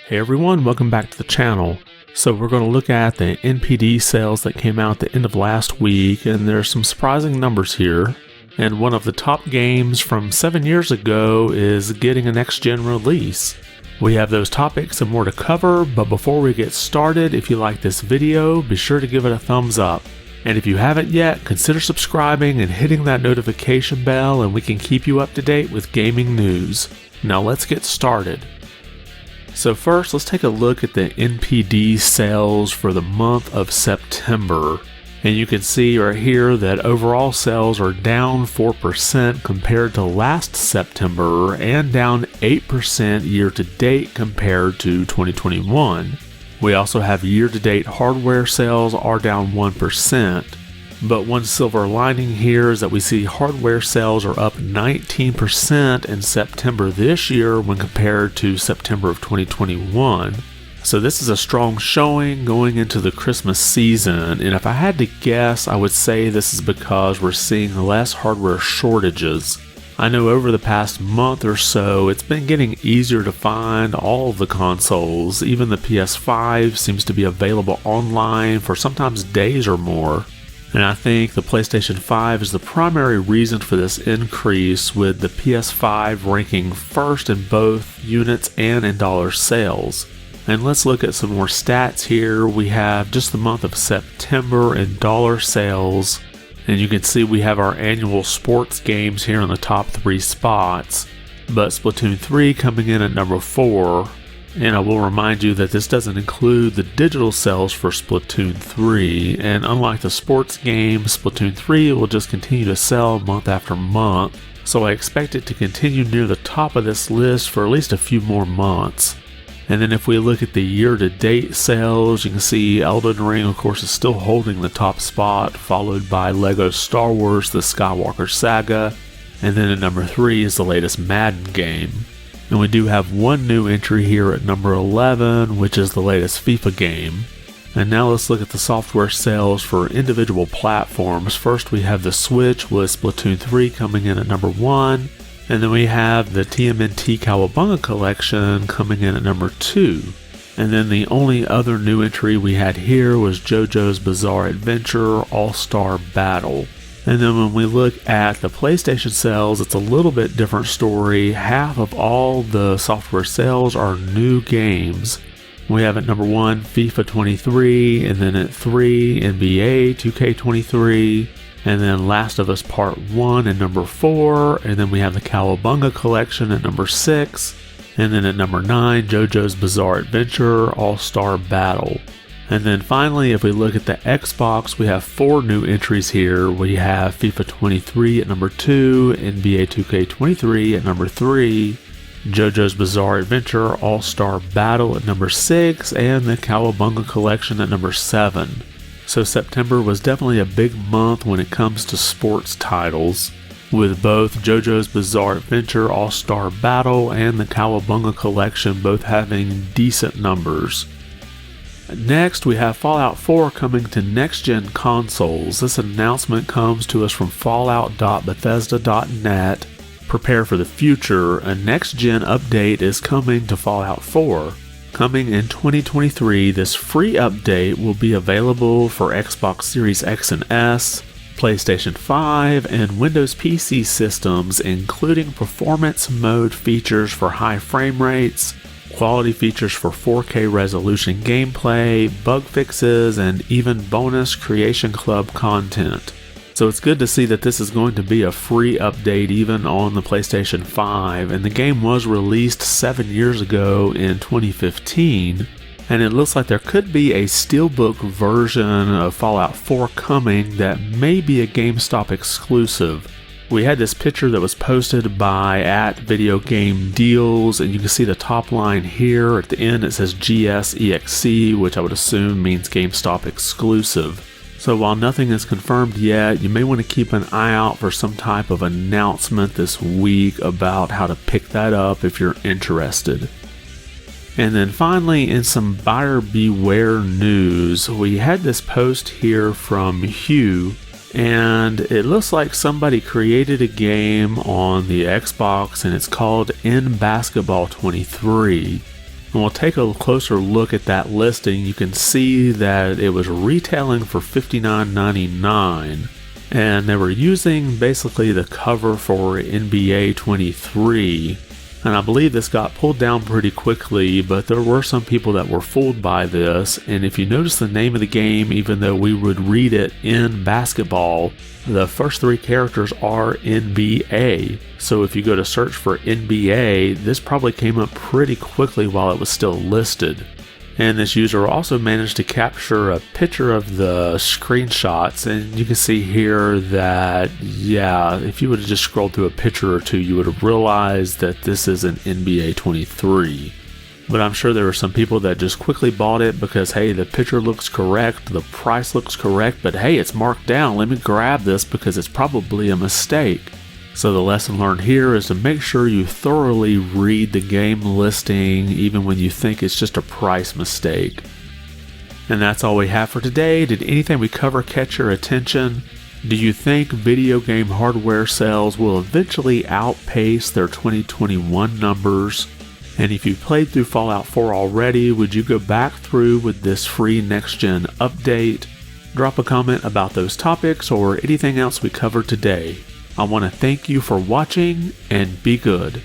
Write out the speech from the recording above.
Hey everyone, welcome back to the channel. So we're going to look at the NPD sales that came out at the end of last week, and there's some surprising numbers here. And one of the top games from 7 years ago is getting a next-gen release. We have those topics and more to cover, but before we get started, if you like this video, be sure to give it a thumbs up. And if you haven't yet, consider subscribing and hitting that notification bell, and we can keep you up to date with gaming news. Now let's get started. So first, let's take a look at the NPD sales for the month of September. And you can see right here that overall sales are down 4% compared to last September and down 8% year-to-date compared to 2021. We also have year-to-date hardware sales are down 1%. But one silver lining here is that we see hardware sales are up 19% in September this year when compared to September of 2021. So this is a strong showing going into the Christmas season, and if I had to guess, I would say this is because we're seeing less hardware shortages. I know over the past month or so, it's been getting easier to find all of the consoles. Even the PS5 seems to be available online for sometimes days or more. And I think the PlayStation 5 is the primary reason for this increase, with the PS5 ranking first in both units and in dollar sales. And let's look at some more stats here. We have just the month of September in dollar sales. And you can see we have our annual sports games here in the top 3 spots. But Splatoon 3 coming in at number 4. And I will remind you that this doesn't include the digital sales for Splatoon 3, and unlike the sports game, Splatoon 3 will just continue to sell month after month, so I expect it to continue near the top of this list for at least a few more months. And then if we look at the year-to-date sales, you can see Elden Ring, of course, is still holding the top spot, followed by LEGO Star Wars: The Skywalker Saga, and then at number 3 is the latest Madden game. And we do have one new entry here at number 11, which is the latest FIFA game. And now let's look at the software sales for individual platforms. First we have the Switch with Splatoon 3 coming in at number 1. And then we have the TMNT Cowabunga Collection coming in at number 2. And then the only other new entry we had here was JoJo's Bizarre Adventure All-Star Battle. And then when we look at the PlayStation sales, it's a little bit different story. Half of all the software sales are new games. We have at number 1 FIFA 23, and then at 3 NBA 2K23, and then Last of Us Part 1 at number 4, and then we have the Cowabunga Collection at number 6, and then at number 9 JoJo's Bizarre Adventure All-Star Battle. And then finally, if we look at the Xbox, we have 4 new entries here. We have FIFA 23 at number 2, NBA 2K23 at number 3, JoJo's Bizarre Adventure All-Star Battle at number 6, and the Cowabunga Collection at number 7. So September was definitely a big month when it comes to sports titles, with both JoJo's Bizarre Adventure All-Star Battle and the Cowabunga Collection both having decent numbers. Next, we have Fallout 4 coming to next-gen consoles. This announcement comes to us from fallout.bethesda.net. Prepare for the future. A next-gen update is coming to Fallout 4. Coming in 2023, this free update will be available for Xbox Series X and S, PlayStation 5, and Windows PC systems, including performance mode features for high frame rates, quality features for 4K resolution gameplay, bug fixes, and even bonus Creation Club content. So it's good to see that this is going to be a free update even on the PlayStation 5, and the game was released 7 years ago in 2015, and it looks like there could be a steelbook version of Fallout 4 coming that may be a GameStop exclusive. We had this picture that was posted by @VideoGameDeals, and you can see the top line here. At the end it says GSEXC, which I would assume means GameStop exclusive. So while nothing is confirmed yet, you may want to keep an eye out for some type of announcement this week about how to pick that up if you're interested. And then finally, in some buyer beware news, we had this post here from Hugh, and it looks like somebody created a game on the Xbox, and it's called Nbasketball 23. And we'll take a closer look at that listing. You can see that it was retailing for $59.99. And they were using basically the cover for NBA 23. And I believe this got pulled down pretty quickly, but there were some people that were fooled by this. And if you notice the name of the game, even though we would read it in basketball, the first three characters are NBA. So if you go to search for NBA, this probably came up pretty quickly while it was still listed. And this user also managed to capture a picture of the screenshots, and you can see here that, yeah, if you would have just scrolled through a picture or two, you would have realized that this is an NBA 23. But I'm sure there were some people that just quickly bought it because, hey, the picture looks correct, the price looks correct, but hey, it's marked down. Let me grab this because it's probably a mistake. So the lesson learned here is to make sure you thoroughly read the game listing, even when you think it's just a price mistake. And that's all we have for today. Did anything we cover catch your attention? Do you think video game hardware sales will eventually outpace their 2021 numbers? And if you played through Fallout 4 already, would you go back through with this free next-gen update? Drop a comment about those topics or anything else we covered today. I want to thank you for watching and be good.